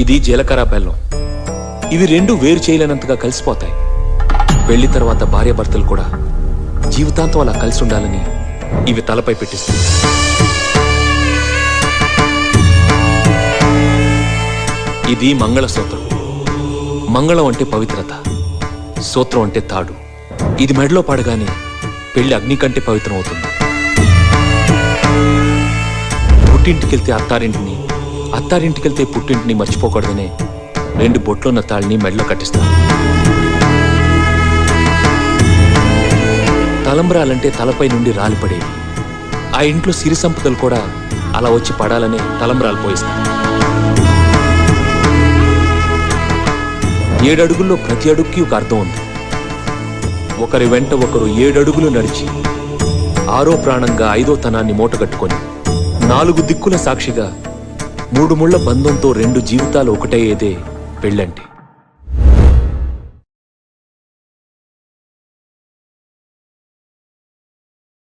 ఇది జీలకర్ర బెల్లం. ఇవి రెండు వేరు చేయలేనంతగా కలిసిపోతాయి. పెళ్లి తర్వాత భార్యాభర్తలు కూడా జీవితాంతం అలా కలిసి ఉండాలని ఇవి తలపై పెట్టిస్తుంది. ఇది మంగళసూత్రం. మంగళం అంటే పవిత్రత, సూత్రం అంటే తాడు. ఇది మెడలో పడగానే పెళ్లి అగ్ని కంటే పవిత్రం అవుతుంది. పుట్టింటికెళ్తే అత్తారింటిని, అత్తారింటికెళ్తే పుట్టింటిని మర్చిపోకూడదనే 2 బొట్లున్న తాళిని మెడలో కట్టిస్తారు. తలంబ్రాలంటే తలపై నుండి రాలిపడేవి. ఆ ఇంట్లో సిరి సంపదలు కూడా అలా వచ్చి పడాలనే తలంబ్రాలు పోయిస్తారు. 7 అడుగుల్లో ప్రతి అడుగుకి ఒక అర్థం ఉంది. ఒకరి వెంట ఒకరు 7 అడుగులు నడిచి 6వ ప్రాణంగా 5వ తనాన్ని మూటగట్టుకొని 4 దిక్కుల సాక్షిగా 3 ముళ్ల బంధంతో 2 జీవితాలు ఒకటయ్యేదే పెళ్ళంటే.